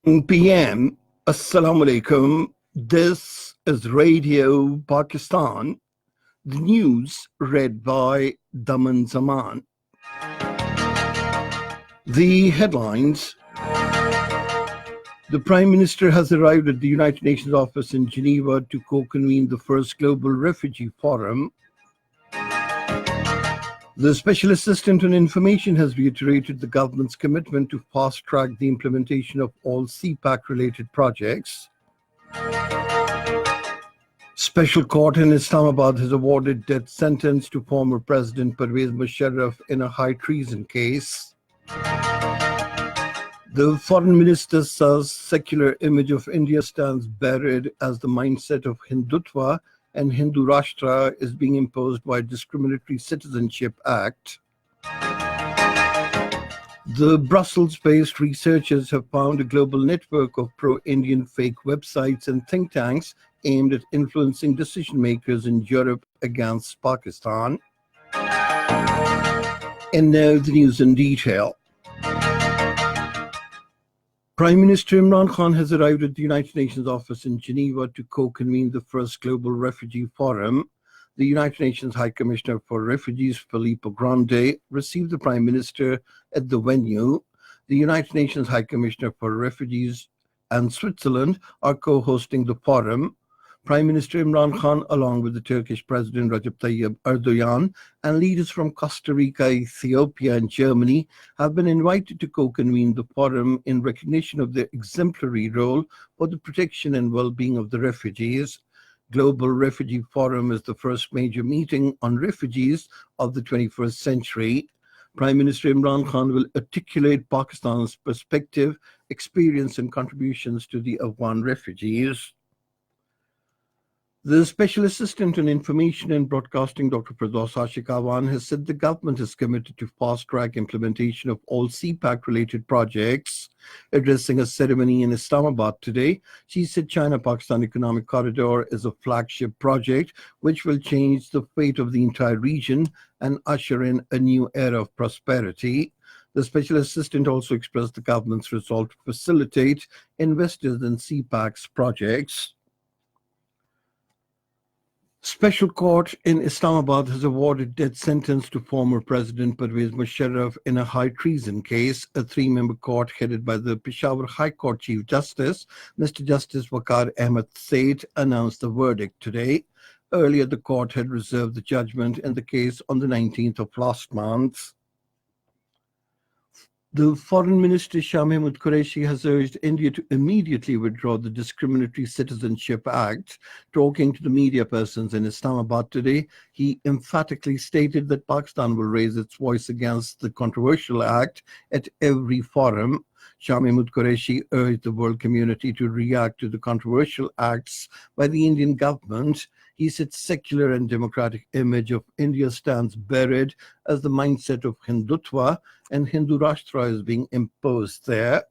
PM. Assalamu alaikum. This is Radio Pakistan. The news read by Daman Zaman. The headlines. The Prime Minister has arrived at the United Nations office in Geneva to co-convene the first Global Refugee Forum. The Special Assistant on Information has reiterated the government's commitment to fast-track the implementation of all CPAC-related projects. Special Court in Islamabad has awarded death sentence to former President Pervez in a high treason case. The Foreign Minister says secular image of India stands buried as the mindset of Hindutva and Hindu Rashtra is being imposed by Discriminatory Citizenship Act. The Brussels-based researchers have found a global network of pro-Indian fake websites and think tanks aimed at influencing decision-makers in Europe against Pakistan. And now the news in detail. Prime Minister Imran Khan has arrived at the United Nations office in Geneva to co-convene the first Global Refugee Forum. The United Nations High Commissioner for Refugees, Filippo Grandi, received the Prime Minister at the venue. The United Nations High Commissioner for Refugees and Switzerland are co-hosting the forum. Prime Minister Imran Khan, along with the Turkish President Recep Tayyip Erdogan and leaders from Costa Rica, Ethiopia, and Germany, have been invited to co-convene the forum in recognition of their exemplary role for the protection and well-being of the refugees. Global Refugee Forum is the first major meeting on refugees of the 21st century. Prime Minister Imran Khan will articulate Pakistan's perspective, experience, and contributions to the Afghan refugees. The Special Assistant on Information and Broadcasting, Dr. Pervez, has said the government is committed to fast-track implementation of all CPAC-related projects. Addressing a ceremony in Islamabad today, she said China-Pakistan Economic Corridor is a flagship project which will change the fate of the entire region and usher in a new era of prosperity. The Special Assistant also expressed the government's resolve to facilitate investors in CPAC's projects. Special Court in Islamabad has awarded death sentence to former President Pervez in a high treason case. A three-member court headed by the Peshawar High Court Chief Justice, Mr. Justice Waqar Ahmed Said, announced the verdict today. Earlier, the court had reserved the judgment in the case on the 19th of last month. The Foreign Minister Qureshi has urged India to immediately withdraw the Discriminatory Citizenship Act. Talking to the media persons in Islamabad today, he emphatically stated that Pakistan will raise its voice against the controversial act at every forum. Qureshi urged the world community to react to the controversial acts by the Indian government. He said secular and democratic image of India stands buried as the mindset of Hindutva and Hindu Rashtra is being imposed there.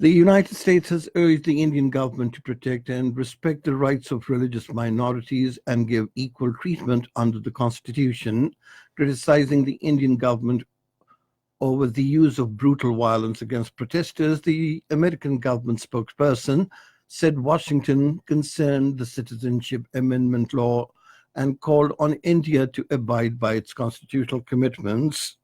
The United States has urged the Indian government to protect and respect the rights of religious minorities and give equal treatment under the Constitution, criticizing the Indian government over the use of brutal violence against protesters. The American government spokesperson said Washington concerned the Citizenship Amendment law and called on India to abide by its constitutional commitments.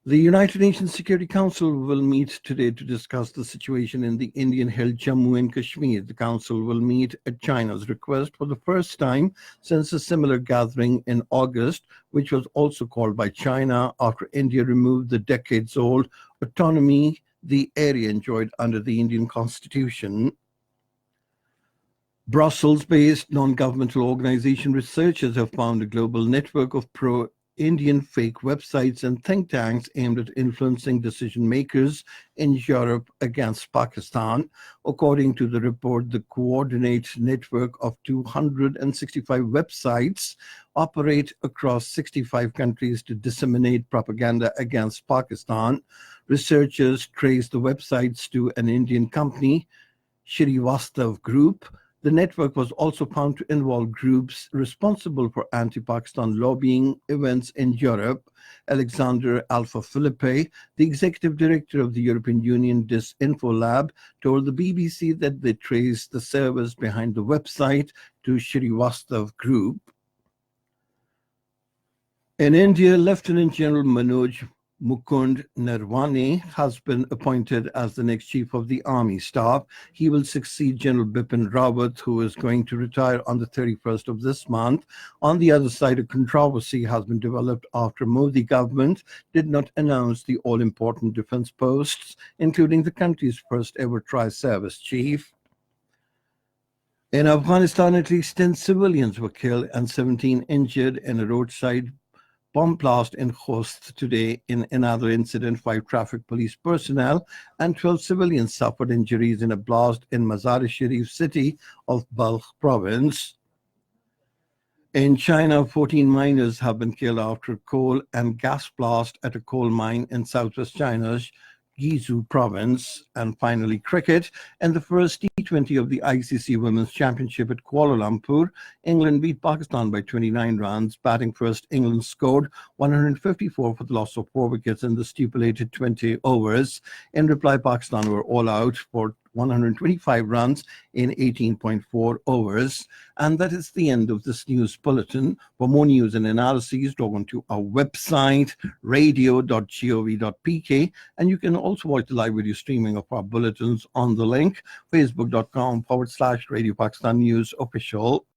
The United Nations Security Council will meet today to discuss the situation in the Indian-held Jammu and Kashmir. The Council will meet at China's request for the first time since a similar gathering in August, which was also called by China after India removed the decades-old autonomy the area enjoyed under the Indian Constitution. Brussels-based non-governmental organization researchers have found a global network of pro-Indian fake websites and think tanks aimed at influencing decision-makers in Europe against Pakistan. According to the report, the coordinated network of 265 websites operate across 65 countries to disseminate propaganda against Pakistan. Researchers traced the websites to an Indian company, Srivastav Group, The network was also found to involve groups responsible for anti-Pakistan lobbying events in Europe. Alexander Alpha Philippe, the executive director of the European Union Disinfo Lab, told the BBC that they traced the servers behind the website to Srivastav Group. In India, Lieutenant General Manoj Mukund Nirvane has been appointed as the next chief of the army staff. He will succeed General Bipin Rawat, who is going to retire on the 31st of this month. On the other side, a controversy has been developed after Modi government did not announce the all-important defense posts, including the country's first ever tri-service chief. In Afghanistan, at least 10 civilians were killed and 17 injured in a roadside bomb blast in Khost today. In another incident, 5 traffic police personnel and 12 civilians suffered injuries in a blast in Mazar-e-Sharif city of Balkh province. In China, 14 miners have been killed after coal and gas blast at a coal mine in southwest China's Guizhou province. And finally, cricket. In the first T20 of the ICC Women's Championship at Kuala Lumpur, England beat Pakistan by 29 runs. Batting first, England scored 154 for the loss of 4 wickets in the stipulated 20 overs. In reply, Pakistan were all out for 125 runs in 18.4 overs. And that is the end of this news bulletin. For more news and analyses, log on to our website, radio.gov.pk, and you can also watch the live video streaming of our bulletins on the link, facebook.com/Radio Pakistan News Official.